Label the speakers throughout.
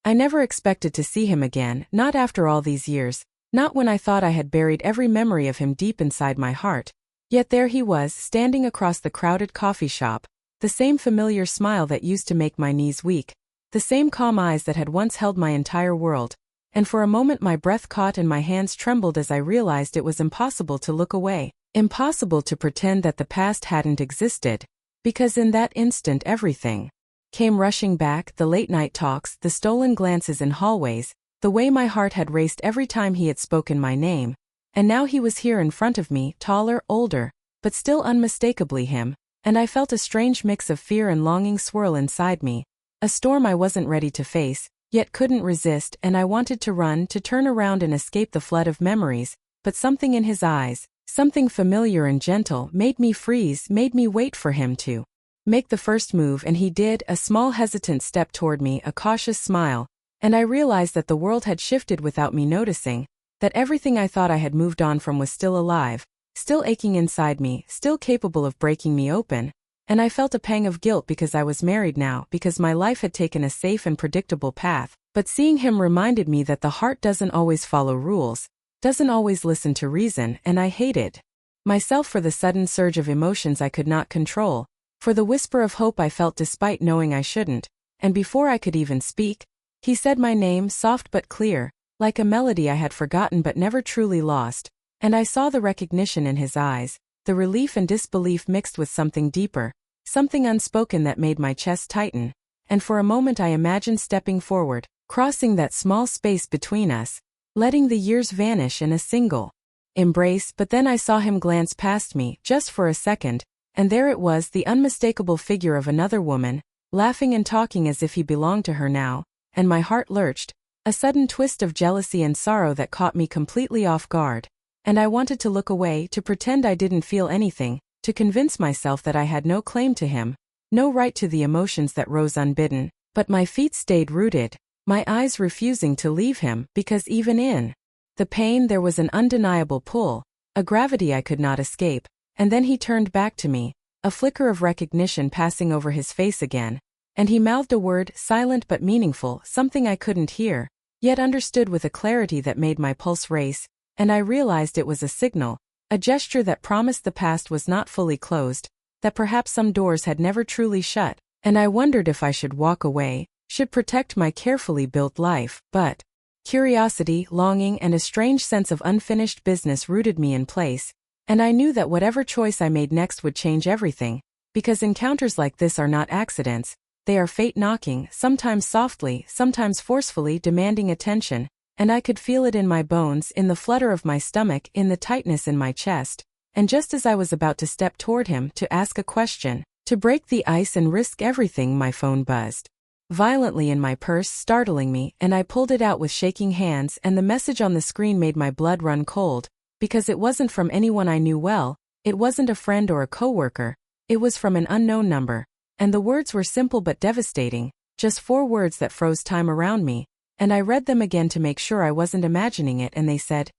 Speaker 1: I never expected to see him again, not after all these years, not when I thought I had buried every memory of him deep inside my heart. Yet there he was, standing across the crowded coffee shop, the same familiar smile that used to make my knees weak, the same calm eyes that had once held my entire world. And for a moment my breath caught and my hands trembled as I realized it was impossible to look away, impossible to pretend that the past hadn't existed, because in that instant everything came rushing back, the late-night talks, the stolen glances in hallways, the way my heart had raced every time he had spoken my name. And now he was here in front of me, taller, older, but still unmistakably him, and I felt a strange mix of fear and longing swirl inside me, a storm I wasn't ready to face, yet couldn't resist, and I wanted to run, to turn around and escape the flood of memories, but something in his eyes, something familiar and gentle, made me freeze, made me wait for him to make the first move, and he did, a small hesitant step toward me, a cautious smile, and I realized that the world had shifted without me noticing, that everything I thought I had moved on from was still alive, still aching inside me, still capable of breaking me open, and I felt a pang of guilt because I was married now, because my life had taken a safe and predictable path, but seeing him reminded me that the heart doesn't always follow rules, doesn't always listen to reason, and I hated myself for the sudden surge of emotions I could not control, for the whisper of hope I felt despite knowing I shouldn't, and before I could even speak, he said my name, soft but clear, like a melody I had forgotten but never truly lost, and I saw the recognition in his eyes, the relief and disbelief mixed with something deeper, something unspoken that made my chest tighten, and for a moment I imagined stepping forward, crossing that small space between us, letting the years vanish in a single embrace, but then I saw him glance past me, just for a second, and there it was, the unmistakable figure of another woman, laughing and talking as if he belonged to her now, and my heart lurched, a sudden twist of jealousy and sorrow that caught me completely off guard, and I wanted to look away, to pretend I didn't feel anything, to convince myself that I had no claim to him, no right to the emotions that rose unbidden, but my feet stayed rooted, my eyes refusing to leave him, because even in the pain there was an undeniable pull, a gravity I could not escape. And then he turned back to me, a flicker of recognition passing over his face again, and he mouthed a word, silent but meaningful, something I couldn't hear, yet understood with a clarity that made my pulse race, and I realized it was a signal, a gesture that promised the past was not fully closed, that perhaps some doors had never truly shut, and I wondered if I should walk away, should protect my carefully built life, but curiosity, longing, and a strange sense of unfinished business rooted me in place. And I knew that whatever choice I made next would change everything, because encounters like this are not accidents, they are fate knocking, sometimes softly, sometimes forcefully demanding attention, and I could feel it in my bones, in the flutter of my stomach, in the tightness in my chest, and just as I was about to step toward him, to ask a question, to break the ice and risk everything, my phone buzzed violently in my purse, startling me, and I pulled it out with shaking hands, and the message on the screen made my blood run cold. Because it wasn't from anyone I knew well, it wasn't a friend or a coworker, it was from an unknown number, and the words were simple but devastating, just 4 words that froze time around me, and I read them again to make sure I wasn't imagining it, and they said,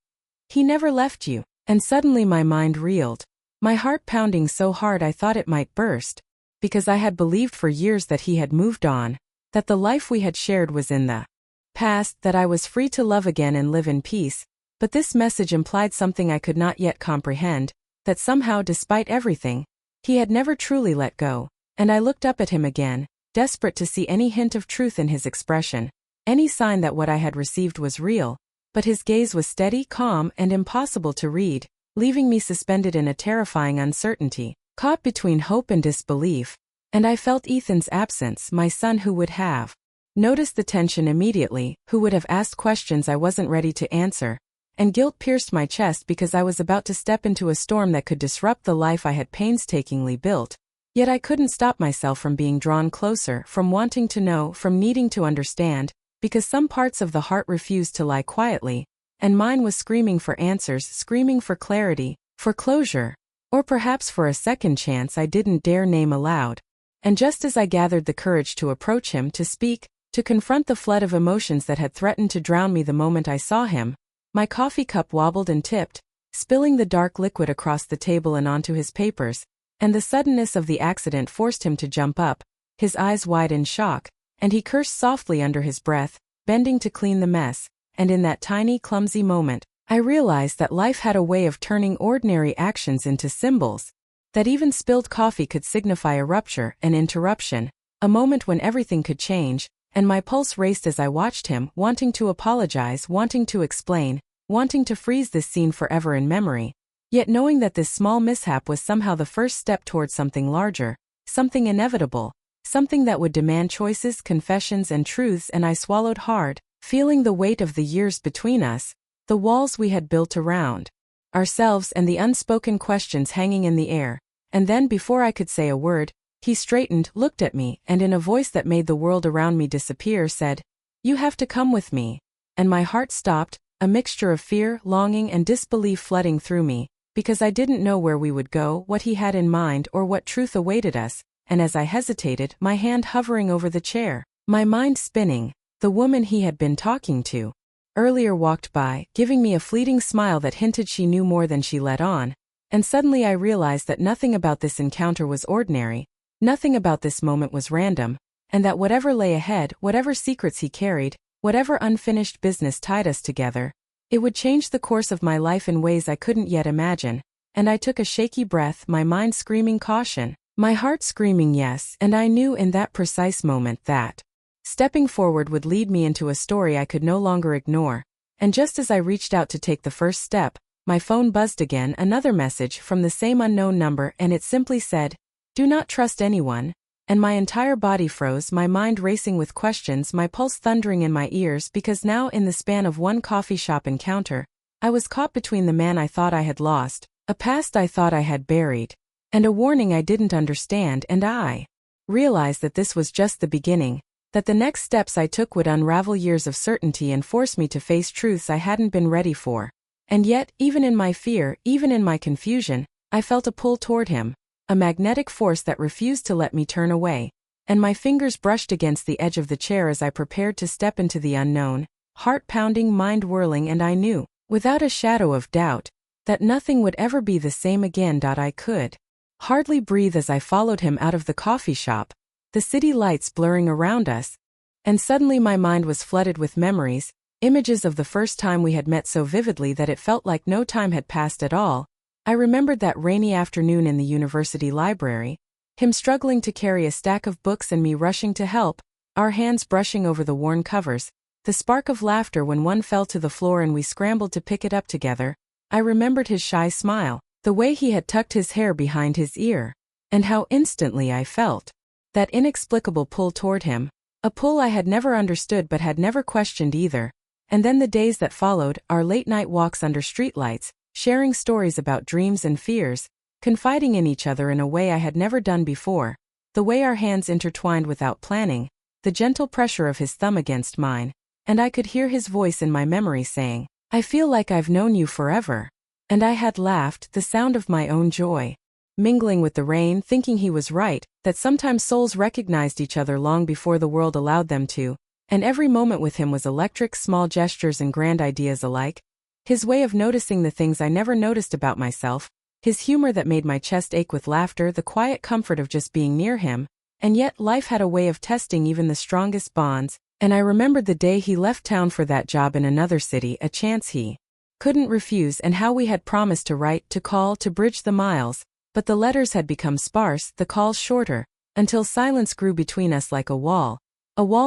Speaker 1: "He never left you," and suddenly my mind reeled, my heart pounding so hard I thought it might burst, because I had believed for years that he had moved on, that the life we had shared was in the past, that I was free to love again and live in peace. But this message implied something I could not yet comprehend, that somehow, despite everything, he had never truly let go, and I looked up at him again, desperate to see any hint of truth in his expression, any sign that what I had received was real, but his gaze was steady, calm, and impossible to read, leaving me suspended in a terrifying uncertainty, caught between hope and disbelief, and I felt Ethan's absence, my son who would have noticed the tension immediately, who would have asked questions I wasn't ready to answer. And guilt pierced my chest because I was about to step into a storm that could disrupt the life I had painstakingly built. Yet I couldn't stop myself from being drawn closer, from wanting to know, from needing to understand, because some parts of the heart refused to lie quietly, and mine was screaming for answers, screaming for clarity, for closure, or perhaps for a second chance I didn't dare name aloud. And just as I gathered the courage to approach him, to speak, to confront the flood of emotions that had threatened to drown me the moment I saw him, my coffee cup wobbled and tipped, spilling the dark liquid across the table and onto his papers, and the suddenness of the accident forced him to jump up, his eyes wide in shock, and he cursed softly under his breath, bending to clean the mess, and in that tiny, clumsy moment, I realized that life had a way of turning ordinary actions into symbols, that even spilled coffee could signify a rupture, an interruption, a moment when everything could change, and my pulse raced as I watched him, wanting to apologize, wanting to explain, wanting to freeze this scene forever in memory, yet knowing that this small mishap was somehow the first step towards something larger, something inevitable, something that would demand choices, confessions, and truths. And I swallowed hard, feeling the weight of the years between us, the walls we had built around ourselves, and the unspoken questions hanging in the air. And then, before I could say a word, he straightened, looked at me, and in a voice that made the world around me disappear said, "You have to come with me." And my heart stopped, a mixture of fear, longing, and disbelief flooding through me, because I didn't know where we would go, what he had in mind, or what truth awaited us. And as I hesitated, my hand hovering over the chair, my mind spinning, the woman he had been talking to earlier walked by, giving me a fleeting smile that hinted she knew more than she let on. And suddenly I realized that nothing about this encounter was ordinary, nothing about this moment was random, and that whatever lay ahead, whatever secrets he carried, whatever unfinished business tied us together, it would change the course of my life in ways I couldn't yet imagine. And I took a shaky breath, my mind screaming caution, my heart screaming yes, and I knew in that precise moment that stepping forward would lead me into a story I could no longer ignore. And just as I reached out to take the first step, my phone buzzed again, another message from the same unknown number, and it simply said, "Do not trust anyone." And my entire body froze, my mind racing with questions, my pulse thundering in my ears, because now, in the span of one coffee shop encounter, I was caught between the man I thought I had lost, a past I thought I had buried, and a warning I didn't understand. And I realized that this was just the beginning, that the next steps I took would unravel years of certainty and force me to face truths I hadn't been ready for. And yet, even in my fear, even in my confusion, I felt a pull toward him, a magnetic force that refused to let me turn away. And my fingers brushed against the edge of the chair as I prepared to step into the unknown, heart pounding, mind whirling, and I knew, without a shadow of doubt, that nothing would ever be the same again. I could hardly breathe as I followed him out of the coffee shop, the city lights blurring around us, and suddenly my mind was flooded with memories, images of the first time we had met so vividly that it felt like no time had passed at all. I remembered that rainy afternoon in the university library, him struggling to carry a stack of books and me rushing to help, our hands brushing over the worn covers, the spark of laughter when one fell to the floor and we scrambled to pick it up together. I remembered his shy smile, the way he had tucked his hair behind his ear, and how instantly I felt that inexplicable pull toward him, a pull I had never understood but had never questioned either. And then the days that followed, our late-night walks under streetlights, sharing stories about dreams and fears, confiding in each other in a way I had never done before, the way our hands intertwined without planning, the gentle pressure of his thumb against mine, and I could hear his voice in my memory saying, "I feel like I've known you forever." And I had laughed, the sound of my own joy, mingling with the rain, thinking he was right, that sometimes souls recognized each other long before the world allowed them to, and every moment with him was electric, small gestures and grand ideas alike. His way of noticing the things I never noticed about myself, his humor that made my chest ache with laughter, the quiet comfort of just being near him. And yet life had a way of testing even the strongest bonds, and I remembered the day he left town for that job in another city, a chance he couldn't refuse, and how we had promised to write, to call, to bridge the miles, but the letters had become sparse, the calls shorter, until silence grew between us like a wall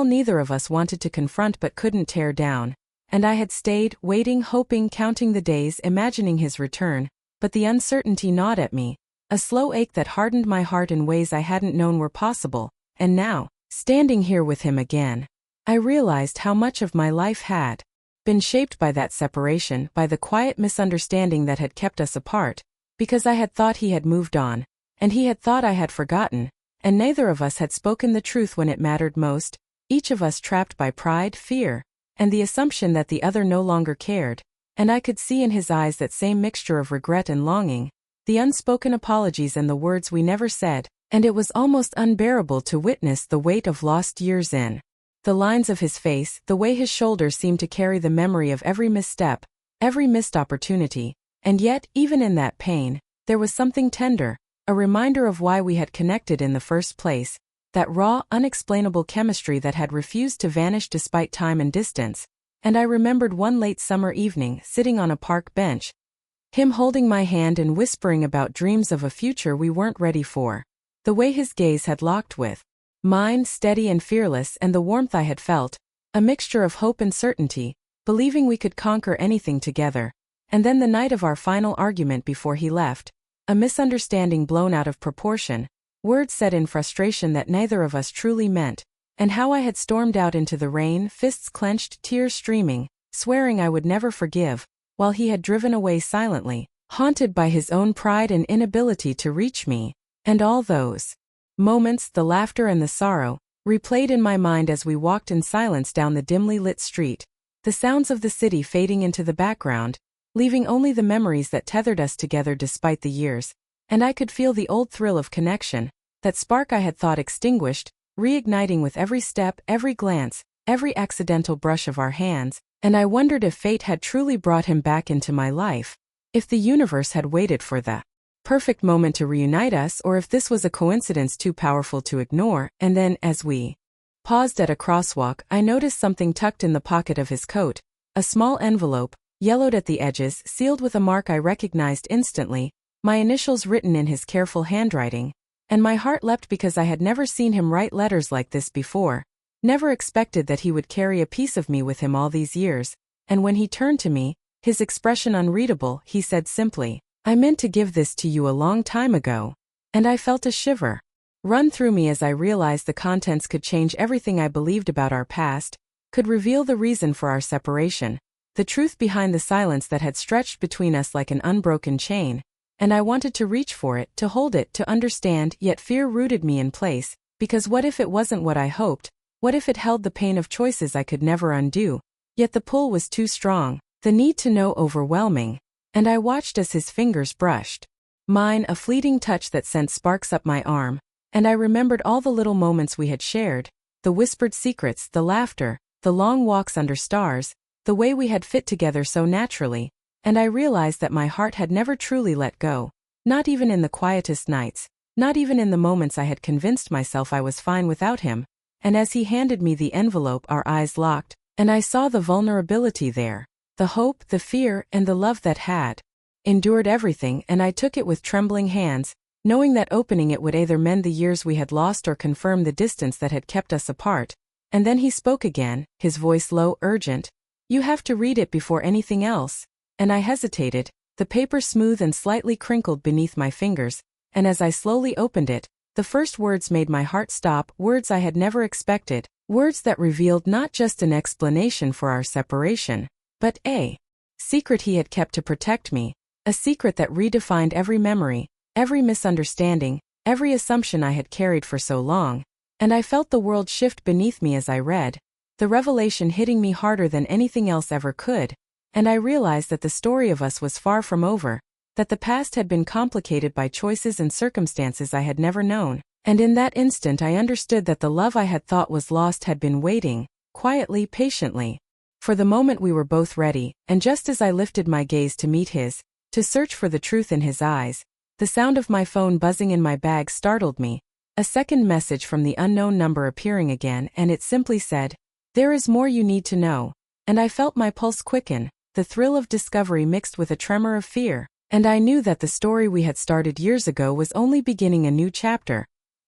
Speaker 1: neither of us wanted to confront but couldn't tear down. And I had stayed, waiting, hoping, counting the days, imagining his return, but the uncertainty gnawed at me, a slow ache that hardened my heart in ways I hadn't known were possible. And now, standing here with him again, I realized how much of my life had been shaped by that separation, by the quiet misunderstanding that had kept us apart, because I had thought he had moved on, and he had thought I had forgotten, and neither of us had spoken the truth when it mattered most, each of us trapped by pride, fear, and the assumption that the other no longer cared. And I could see in his eyes that same mixture of regret and longing, the unspoken apologies and the words we never said, and it was almost unbearable to witness the weight of lost years in the lines of his face, the way his shoulders seemed to carry the memory of every misstep, every missed opportunity. And yet, even in that pain, there was something tender, a reminder of why we had connected in the first place, that raw, unexplainable chemistry that had refused to vanish despite time and distance. And I remembered one late summer evening, sitting on a park bench, him holding my hand and whispering about dreams of a future we weren't ready for. The way his gaze had locked with mine, steady and fearless, and the warmth I had felt, a mixture of hope and certainty, believing we could conquer anything together. And then the night of our final argument before he left, a misunderstanding blown out of proportion, words said in frustration that neither of us truly meant, and how I had stormed out into the rain, fists clenched, tears streaming, swearing I would never forgive, while he had driven away silently, haunted by his own pride and inability to reach me. And all those moments, the laughter and the sorrow, replayed in my mind as we walked in silence down the dimly lit street, the sounds of the city fading into the background, leaving only the memories that tethered us together despite the years. And I could feel the old thrill of connection, that spark I had thought extinguished, reigniting with every step, every glance, every accidental brush of our hands. And I wondered if fate had truly brought him back into my life, if the universe had waited for the perfect moment to reunite us, or if this was a coincidence too powerful to ignore. And then, as we paused at a crosswalk, I noticed something tucked in the pocket of his coat, a small envelope, yellowed at the edges, sealed with a mark I recognized instantly, my initials written in his careful handwriting. And my heart leapt because I had never seen him write letters like this before, never expected that he would carry a piece of me with him all these years. And when he turned to me, his expression unreadable, he said simply, "I meant to give this to you a long time ago." And I felt a shiver run through me as I realized the contents could change everything I believed about our past, could reveal the reason for our separation, the truth behind the silence that had stretched between us like an unbroken chain. And I wanted to reach for it, to hold it, to understand, yet fear rooted me in place, because what if it wasn't what I hoped? What if it held the pain of choices I could never undo? Yet the pull was too strong, the need to know overwhelming. And I watched as his fingers brushed mine, a fleeting touch that sent sparks up my arm. And I remembered all the little moments we had shared, the whispered secrets, the laughter, the long walks under stars, the way we had fit together so naturally. And I realized that my heart had never truly let go, not even in the quietest nights, not even in the moments I had convinced myself I was fine without him. And as he handed me the envelope, our eyes locked, and I saw the vulnerability there, the hope, the fear, and the love that had endured everything. And I took it with trembling hands, knowing that opening it would either mend the years we had lost or confirm the distance that had kept us apart. And then he spoke again, his voice low, urgent. "You have to read it before anything else." And I hesitated, the paper smooth and slightly crinkled beneath my fingers, and as I slowly opened it, the first words made my heart stop, words I had never expected, words that revealed not just an explanation for our separation, but a secret he had kept to protect me, a secret that redefined every memory, every misunderstanding, every assumption I had carried for so long. And I felt the world shift beneath me as I read, the revelation hitting me harder than anything else ever could. And I realized that the story of us was far from over, that the past had been complicated by choices and circumstances I had never known. And in that instant I understood that the love I had thought was lost had been waiting, quietly, patiently, for the moment we were both ready. And just as I lifted my gaze to meet his, to search for the truth in his eyes, the sound of my phone buzzing in my bag startled me, a second message from the unknown number appearing again, and it simply said, "There is more you need to know." And I felt my pulse quicken, the thrill of discovery mixed with a tremor of fear, and I knew that the story we had started years ago was only beginning a new chapter.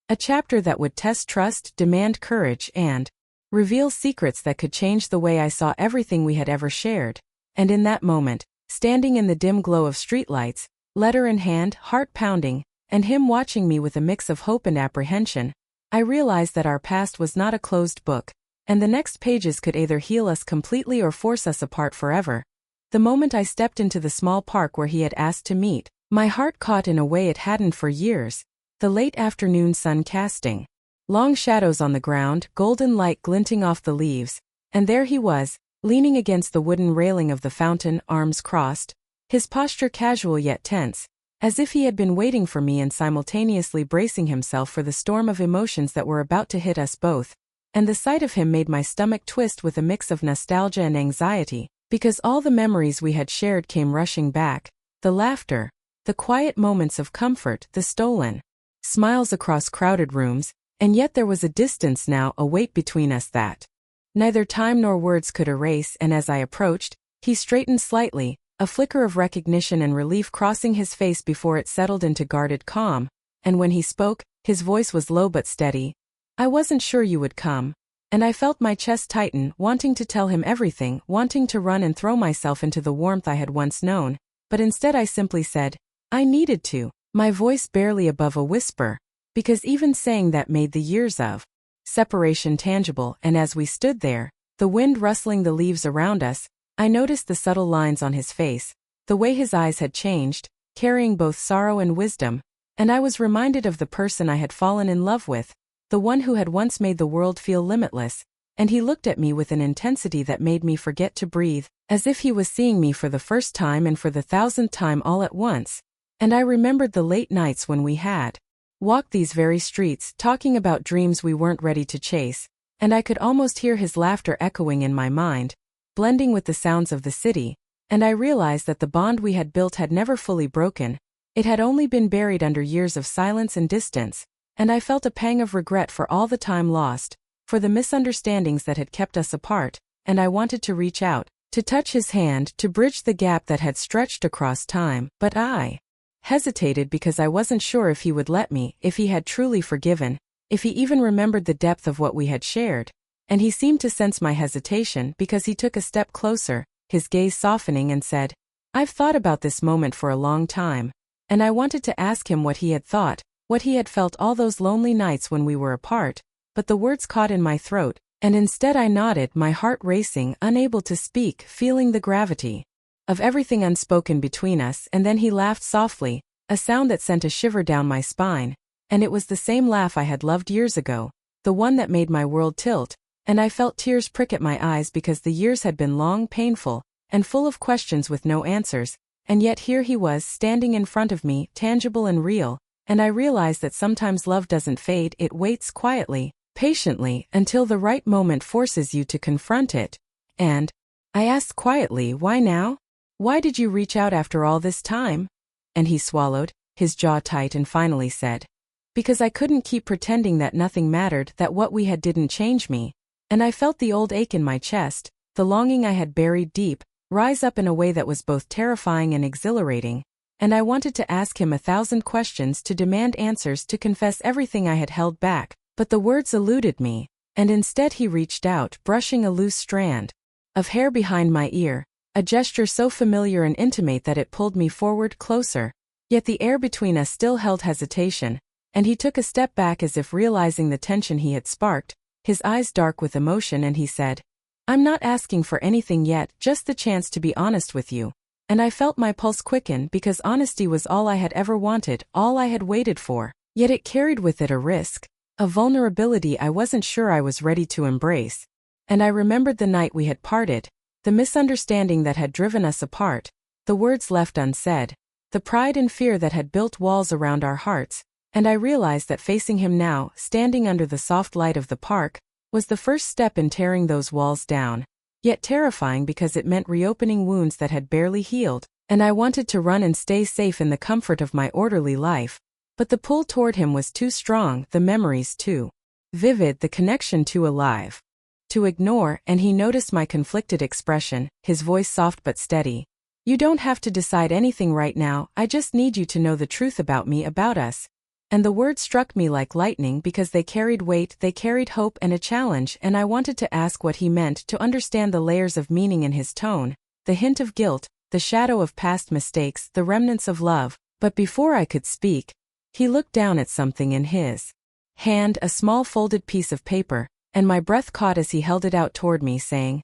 Speaker 1: A chapter that would test trust, demand courage, and reveal secrets that could change the way I saw everything we had ever shared. And in that moment, standing in the dim glow of streetlights, letter in hand, heart pounding, and him watching me with a mix of hope and apprehension, I realized that our past was not a closed book, and the next pages could either heal us completely or force us apart forever. The moment I stepped into the small park where he had asked to meet, my heart caught in a way it hadn't for years, the late afternoon sun casting long shadows on the ground, golden light glinting off the leaves, and there he was, leaning against the wooden railing of the fountain, arms crossed, his posture casual yet tense, as if he had been waiting for me and simultaneously bracing himself for the storm of emotions that were about to hit us both. And the sight of him made my stomach twist with a mix of nostalgia and anxiety, because all the memories we had shared came rushing back, the laughter, the quiet moments of comfort, the stolen smiles across crowded rooms, And yet there was a distance now, a weight between us that neither time nor words could erase, and as I approached, he straightened slightly, a flicker of recognition and relief crossing his face before it settled into guarded calm, and when he spoke, his voice was low but steady. "I wasn't sure you would come." And I felt my chest tighten, wanting to tell him everything, wanting to run and throw myself into the warmth I had once known, but instead I simply said, "I needed to," my voice barely above a whisper, because even saying that made the years of separation tangible, and as we stood there, the wind rustling the leaves around us, I noticed the subtle lines on his face, the way his eyes had changed, carrying both sorrow and wisdom, and I was reminded of the person I had fallen in love with, the one who had once made the world feel limitless, and he looked at me with an intensity that made me forget to breathe, as if he was seeing me for the first time and for the 1,000th time all at once, and I remembered the late nights when we had walked these very streets, talking about dreams we weren't ready to chase, and I could almost hear his laughter echoing in my mind, blending with the sounds of the city, and I realized that the bond we had built had never fully broken, it had only been buried under years of silence and distance, and I felt a pang of regret for all the time lost, for the misunderstandings that had kept us apart, and I wanted to reach out, to touch his hand, to bridge the gap that had stretched across time, but I hesitated because I wasn't sure if he would let me, if he had truly forgiven, if he even remembered the depth of what we had shared, and he seemed to sense my hesitation because he took a step closer, his gaze softening, and said, "I've thought about this moment for a long time," and I wanted to ask him what he had thought, what he had felt all those lonely nights when we were apart, but the words caught in my throat, and instead I nodded, my heart racing, unable to speak, feeling the gravity of everything unspoken between us, and then he laughed softly, a sound that sent a shiver down my spine, and it was the same laugh I had loved years ago, the one that made my world tilt, and I felt tears prick at my eyes because the years had been long, painful, and full of questions with no answers, and yet here he was standing in front of me, tangible and real, and I realized that sometimes love doesn't fade, it waits quietly, patiently, until the right moment forces you to confront it, and I asked quietly, "Why now? Why did you reach out after all this time?" And he swallowed, his jaw tight, and finally said, "Because I couldn't keep pretending that nothing mattered, that what we had didn't change me." And I felt the old ache in my chest, the longing I had buried deep, rise up in a way that was both terrifying and exhilarating, and I wanted to ask him 1,000 questions, to demand answers, to confess everything I had held back, but the words eluded me, and instead he reached out, brushing a loose strand of hair behind my ear, a gesture so familiar and intimate that it pulled me forward, closer, yet the air between us still held hesitation, and he took a step back as if realizing the tension he had sparked, his eyes dark with emotion, and he said, "I'm not asking for anything yet, just the chance to be honest with you." And I felt my pulse quicken because honesty was all I had ever wanted, all I had waited for, yet it carried with it a risk, a vulnerability I wasn't sure I was ready to embrace. And I remembered the night we had parted, the misunderstanding that had driven us apart, the words left unsaid, the pride and fear that had built walls around our hearts, and I realized that facing him now, standing under the soft light of the park, was the first step in tearing those walls down, yet terrifying because it meant reopening wounds that had barely healed, and I wanted to run and stay safe in the comfort of my orderly life, but the pull toward him was too strong, the memories too vivid, the connection too alive to ignore, and he noticed my conflicted expression, his voice soft but steady. "You don't have to decide anything right now, I just need you to know the truth about me, about us." And the words struck me like lightning because they carried weight, they carried hope and a challenge, and I wanted to ask what he meant, to understand the layers of meaning in his tone, the hint of guilt, the shadow of past mistakes, the remnants of love, but before I could speak, he looked down at something in his hand, a small folded piece of paper, and my breath caught as he held it out toward me, saying,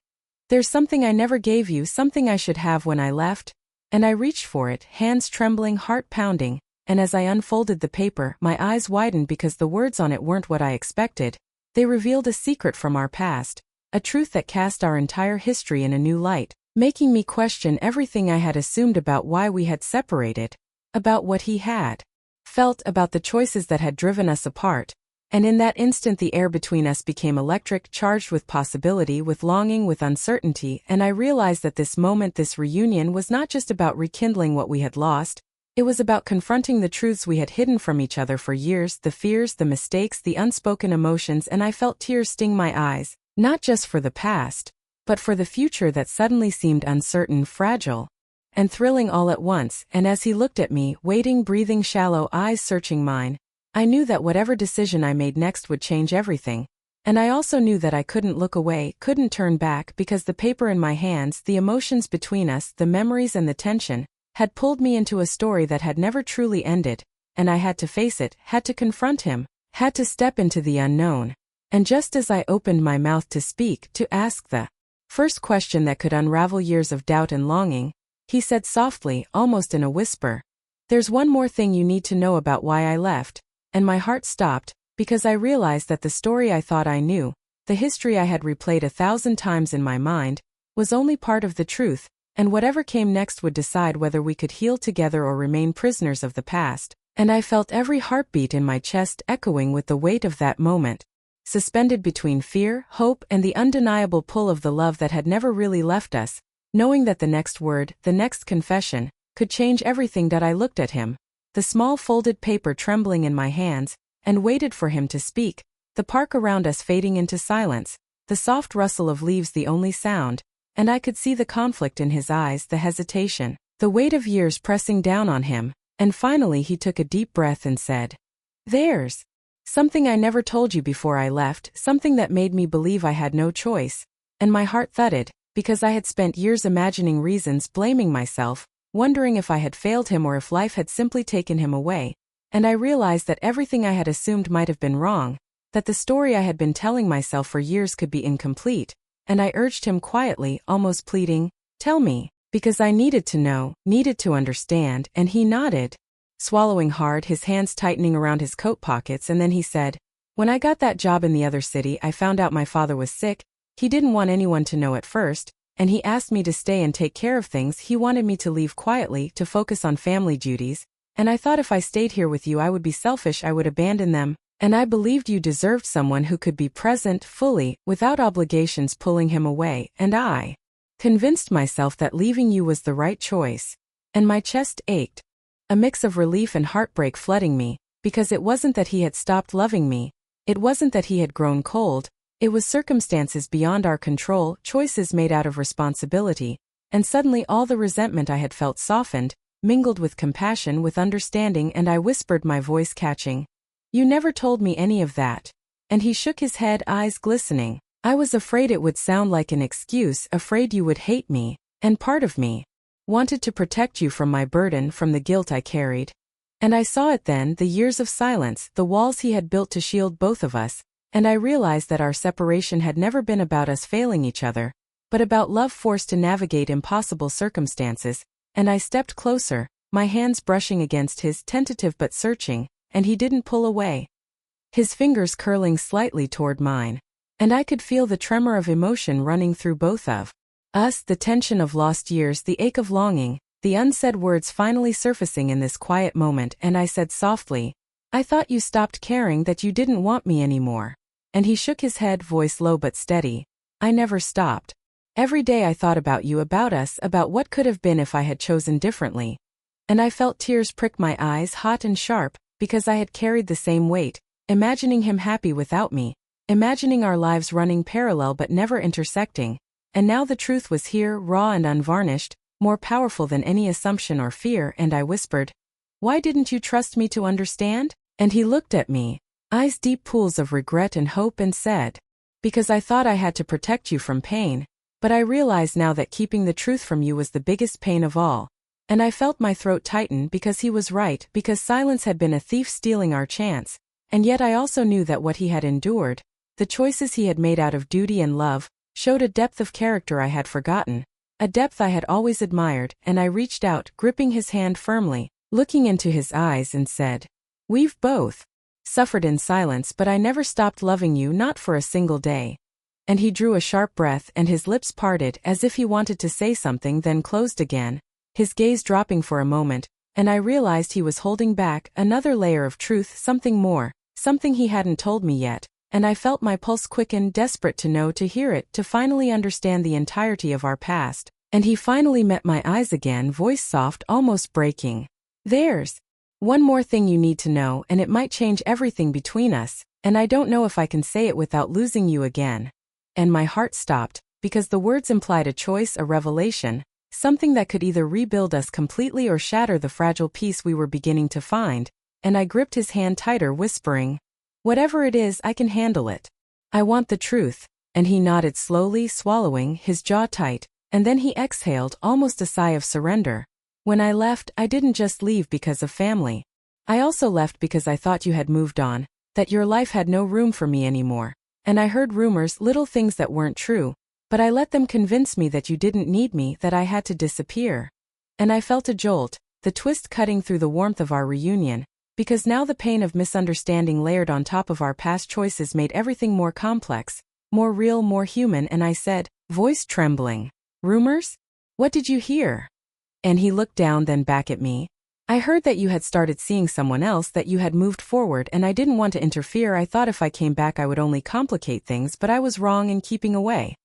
Speaker 1: "There's something I never gave you, something I should have when I left." And I reached for it, hands trembling, heart pounding, and as I unfolded the paper, my eyes widened because the words on it weren't what I expected. They revealed a secret from our past, a truth that cast our entire history in a new light, making me question everything I had assumed about why we had separated, about what he had felt, about the choices that had driven us apart. And in that instant the air between us became electric, charged with possibility, with longing, with uncertainty, and I realized that this moment, this reunion, was not just about rekindling what we had lost, It was about confronting the truths we had hidden from each other for years, the fears, the mistakes, the unspoken emotions, and I felt tears sting my eyes, not just for the past, but for the future that suddenly seemed uncertain, fragile, and thrilling all at once. And as he looked at me, waiting, breathing, shallow eyes searching mine, I knew that whatever decision I made next would change everything. And I also knew that I couldn't look away, couldn't turn back, because the paper in my hands, the emotions between us, the memories and the tension, had pulled me into a story that had never truly ended, and I had to face it, had to confront him, had to step into the unknown. And just as I opened my mouth to speak, to ask the first question that could unravel years of doubt and longing, he said softly, almost in a whisper, "There's one more thing you need to know about why I left." And my heart stopped, because I realized that the story I thought I knew, the history I had replayed 1,000 times in my mind, was only part of the truth, and whatever came next would decide whether we could heal together or remain prisoners of the past. And I felt every heartbeat in my chest echoing with the weight of that moment, suspended between fear, hope, and the undeniable pull of the love that had never really left us, knowing that the next word, the next confession, could change everything. That I looked at him, the small folded paper trembling in my hands, and waited for him to speak, the park around us fading into silence, the soft rustle of leaves the only sound, and I could see the conflict in his eyes, the hesitation, the weight of years pressing down on him, and finally he took a deep breath and said, "There's something I never told you before I left, something that made me believe I had no choice." And my heart thudded, because I had spent years imagining reasons, blaming myself, wondering if I had failed him or if life had simply taken him away. And I realized that everything I had assumed might have been wrong, that the story I had been telling myself for years could be incomplete, and I urged him quietly, almost pleading, "Tell me," because I needed to know, needed to understand, and he nodded, swallowing hard, his hands tightening around his coat pockets, and then he said, "When I got that job in the other city, I found out my father was sick. He didn't want anyone to know at first, and he asked me to stay and take care of things. He wanted me to leave quietly, to focus on family duties, and I thought if I stayed here with you I would be selfish, I would abandon them, and I believed you deserved someone who could be present, fully, without obligations pulling him away, and I convinced myself that leaving you was the right choice." And my chest ached, a mix of relief and heartbreak flooding me, because it wasn't that he had stopped loving me, it wasn't that he had grown cold, it was circumstances beyond our control, choices made out of responsibility, and suddenly all the resentment I had felt softened, mingled with compassion, with understanding, and I whispered, my voice catching, "You never told me any of that." And he shook his head, eyes glistening. "I was afraid it would sound like an excuse, afraid you would hate me, and part of me wanted to protect you from my burden, from the guilt I carried." And I saw it then, the years of silence, the walls he had built to shield both of us, and I realized that our separation had never been about us failing each other, but about love forced to navigate impossible circumstances. And I stepped closer, my hands brushing against his, tentative but searching, and he didn't pull away, his fingers curling slightly toward mine. And I could feel the tremor of emotion running through both of us, the tension of lost years, the ache of longing, the unsaid words finally surfacing in this quiet moment. And I said softly, "I thought you stopped caring, that you didn't want me anymore." And he shook his head, voice low but steady, "I never stopped. Every day I thought about you, about us, about what could have been if I had chosen differently." And I felt tears prick my eyes, hot and sharp, because I had carried the same weight, imagining him happy without me, imagining our lives running parallel but never intersecting. And now the truth was here, raw and unvarnished, more powerful than any assumption or fear. And I whispered, "Why didn't you trust me to understand?" And he looked at me, eyes deep pools of regret and hope, and said, "Because I thought I had to protect you from pain. But I realize now that keeping the truth from you was the biggest pain of all." And I felt my throat tighten, because he was right, because silence had been a thief stealing our chance. And yet I also knew that what he had endured, the choices he had made out of duty and love, showed a depth of character I had forgotten, a depth I had always admired. And I reached out, gripping his hand firmly, looking into his eyes, and said, "We've both suffered in silence, but I never stopped loving you, not for a single day." And he drew a sharp breath, and his lips parted as if he wanted to say something, then closed again, his gaze dropping for a moment, and I realized he was holding back another layer of truth, something more, something he hadn't told me yet. And I felt my pulse quicken, desperate to know, to hear it, to finally understand the entirety of our past. And he finally met my eyes again, voice soft, almost breaking. There's one more thing you need to know, and it might change everything between us, and I don't know if I can say it without losing you again." And my heart stopped, because the words implied a choice, a revelation, something that could either rebuild us completely or shatter the fragile piece we were beginning to find, and I gripped his hand tighter, whispering, "Whatever it is, I can handle it. I want the truth." And he nodded slowly, swallowing, his jaw tight, and then he exhaled, almost a sigh of surrender. "When I left, I didn't just leave because of family. I also left because I thought you had moved on, that your life had no room for me anymore. And I heard rumors, little things that weren't true, but I let them convince me that you didn't need me, that I had to disappear." And I felt a jolt, the twist cutting through the warmth of our reunion, because now the pain of misunderstanding layered on top of our past choices made everything more complex, more real, more human, and I said, voice trembling, "Rumors? What did you hear?" And he looked down, then back at me. "I heard that you had started seeing someone else, that you had moved forward, and I didn't want to interfere. I thought if I came back I would only complicate things, but I was wrong in keeping away.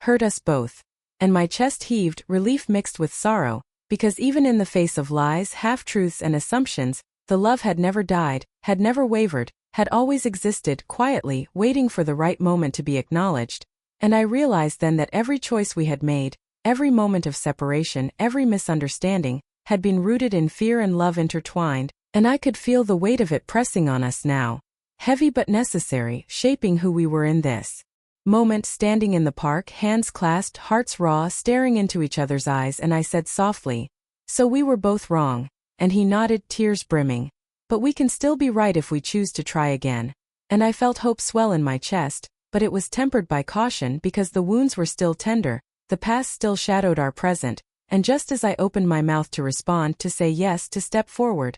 Speaker 1: Hurt us both." And my chest heaved, relief mixed with sorrow, because even in the face of lies, half-truths, and assumptions, the love had never died, had never wavered, had always existed, quietly, waiting for the right moment to be acknowledged. And I realized then that every choice we had made, every moment of separation, every misunderstanding, had been rooted in fear and love intertwined, and I could feel the weight of it pressing on us now. Heavy but necessary, shaping who we were in this moment, standing in the park, hands clasped, hearts raw, staring into each other's eyes, and I said softly, "So we were both wrong." And he nodded, tears brimming. "But we can still be right if we choose to try again." And I felt hope swell in my chest, but it was tempered by caution because the wounds were still tender, the past still shadowed our present, and just as I opened my mouth to respond, to say yes, to step forward,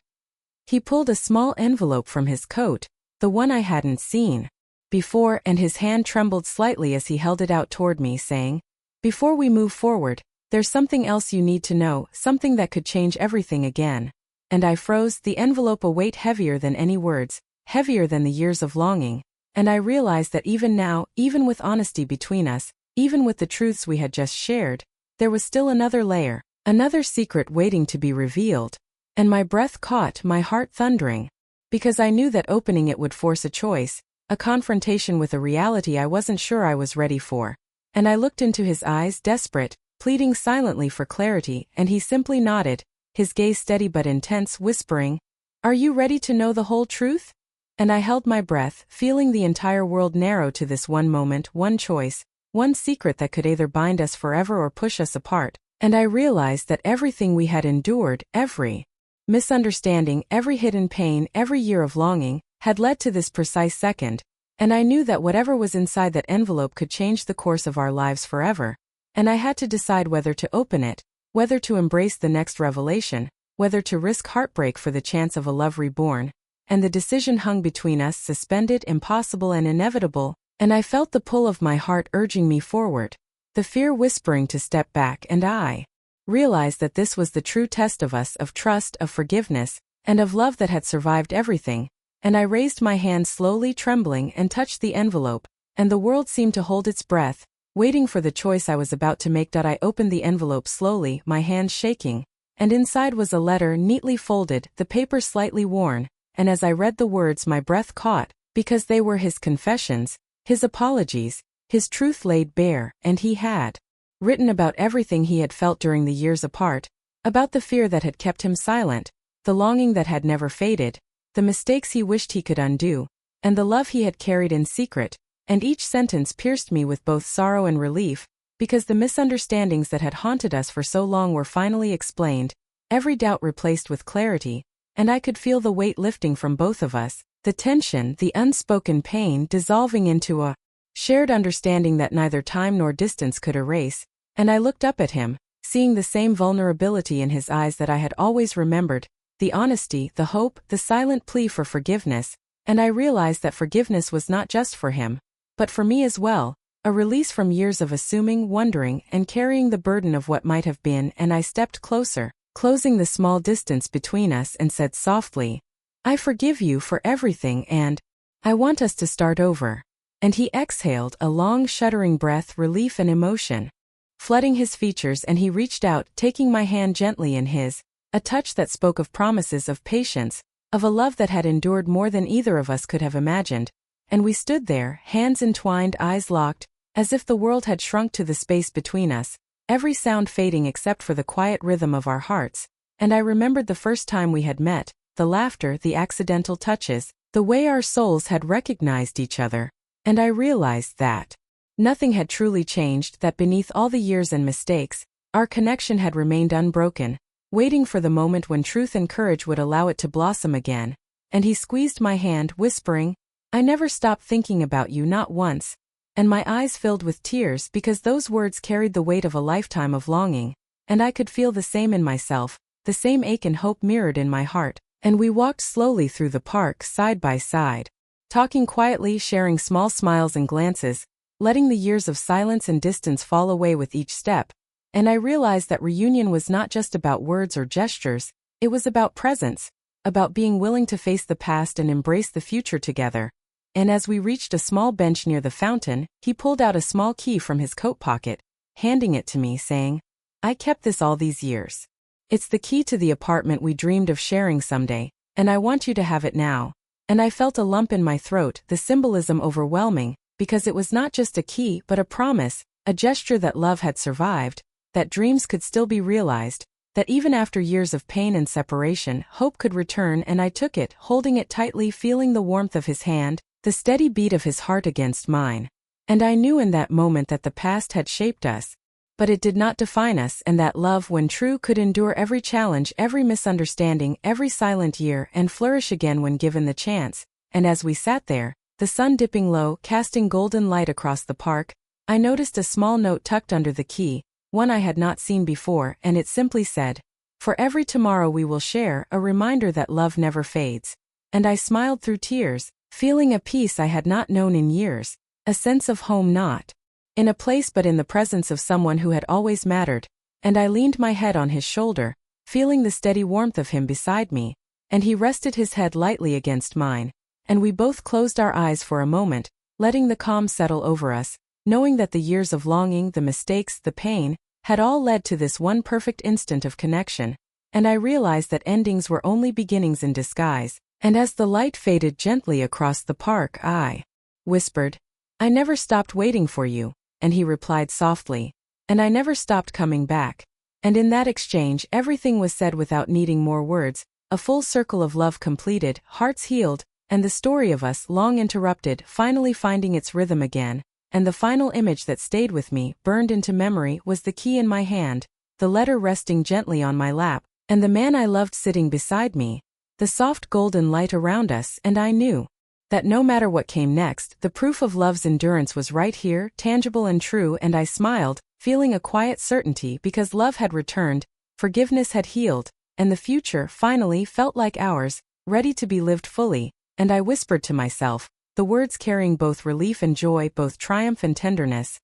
Speaker 1: he pulled a small envelope from his coat, the one I hadn't seen before, and his hand trembled slightly as he held it out toward me, saying, "Before we move forward, there's something else you need to know, something that could change everything again." And I froze, the envelope a weight heavier than any words, heavier than the years of longing, and I realized that even now, even with honesty between us, even with the truths we had just shared, there was still another layer, another secret waiting to be revealed. And my breath caught, my heart thundering, because I knew that opening it would force a choice, a confrontation with a reality I wasn't sure I was ready for. And I looked into his eyes, desperate, pleading silently for clarity, and he simply nodded, his gaze steady but intense, whispering, "Are you ready to know the whole truth?" And I held my breath, feeling the entire world narrow to this one moment, one choice, one secret that could either bind us forever or push us apart. And I realized that everything we had endured, every misunderstanding, every hidden pain, every year of longing, had led to this precise second, and I knew that whatever was inside that envelope could change the course of our lives forever. And I had to decide whether to open it, whether to embrace the next revelation, whether to risk heartbreak for the chance of a love reborn. And the decision hung between us, suspended, impossible, and inevitable, and I felt the pull of my heart urging me forward, the fear whispering to step back, and I realized that this was the true test of us, of trust, of forgiveness, and of love that had survived everything. And I raised my hand slowly, trembling, and touched the envelope, and the world seemed to hold its breath, waiting for the choice I was about to make. I opened the envelope slowly, my hands shaking, and inside was a letter neatly folded, the paper slightly worn, and as I read the words my breath caught, because they were his confessions, his apologies, his truth laid bare, and he had written about everything he had felt during the years apart, about the fear that had kept him silent, the longing that had never faded, the mistakes he wished he could undo, and the love he had carried in secret. And each sentence pierced me with both sorrow and relief, because the misunderstandings that had haunted us for so long were finally explained, every doubt replaced with clarity, and I could feel the weight lifting from both of us, the tension, the unspoken pain dissolving into a shared understanding that neither time nor distance could erase. And I looked up at him, seeing the same vulnerability in his eyes that I had always remembered, the honesty, the hope, the silent plea for forgiveness, and I realized that forgiveness was not just for him, but for me as well, a release from years of assuming, wondering, and carrying the burden of what might have been. And I stepped closer, closing the small distance between us, and said softly, "I forgive you for everything, and I want us to start over." And he exhaled, a long shuddering breath, relief and emotion flooding his features, and he reached out, taking my hand gently in his, a touch that spoke of promises of patience, of a love that had endured more than either of us could have imagined, and we stood there, hands entwined, eyes locked, as if the world had shrunk to the space between us, every sound fading except for the quiet rhythm of our hearts. And I remembered the first time we had met, the laughter, the accidental touches, the way our souls had recognized each other, and I realized that nothing had truly changed, that beneath all the years and mistakes, our connection had remained unbroken, waiting for the moment when truth and courage would allow it to blossom again. And he squeezed my hand, whispering, "I never stopped thinking about you, not once," and my eyes filled with tears because those words carried the weight of a lifetime of longing, and I could feel the same in myself, the same ache and hope mirrored in my heart, and we walked slowly through the park side by side, talking quietly, sharing small smiles and glances, letting the years of silence and distance fall away with each step, and I realized that reunion was not just about words or gestures, it was about presence, about being willing to face the past and embrace the future together. And as we reached a small bench near the fountain, he pulled out a small key from his coat pocket, handing it to me, saying, "I kept this all these years. It's the key to the apartment we dreamed of sharing someday, and I want you to have it now." And I felt a lump in my throat, the symbolism overwhelming, because it was not just a key but a promise, a gesture that love had survived, that dreams could still be realized, that even after years of pain and separation, hope could return. And I took it, holding it tightly, feeling the warmth of his hand, the steady beat of his heart against mine. And I knew in that moment that the past had shaped us, but it did not define us, and that love, when true, could endure every challenge, every misunderstanding, every silent year, and flourish again when given the chance. And as we sat there, the sun dipping low, casting golden light across the park, I noticed a small note tucked under the key, one I had not seen before, and it simply said, "For every tomorrow we will share, a reminder that love never fades." And I smiled through tears, feeling a peace I had not known in years, a sense of home, not in a place but in the presence of someone who had always mattered. And I leaned my head on his shoulder, feeling the steady warmth of him beside me, and he rested his head lightly against mine, and we both closed our eyes for a moment, letting the calm settle over us, knowing that the years of longing, the mistakes, the pain, had all led to this one perfect instant of connection. And I realized that endings were only beginnings in disguise. And as the light faded gently across the park, I whispered, "I never stopped waiting for you," and he replied softly, "And I never stopped coming back." And in that exchange everything was said without needing more words, a full circle of love completed, hearts healed, and the story of us, long interrupted, finally finding its rhythm again. And the final image that stayed with me, burned into memory, was the key in my hand, the letter resting gently on my lap, and the man I loved sitting beside me, the soft golden light around us. And I knew that no matter what came next, the proof of love's endurance was right here, tangible and true. And I smiled, feeling a quiet certainty, because love had returned, forgiveness had healed, and the future finally felt like ours, ready to be lived fully. And I whispered to myself, the words carrying both relief and joy, both triumph and tenderness,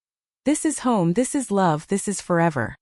Speaker 1: "This is home, this is love, this is forever."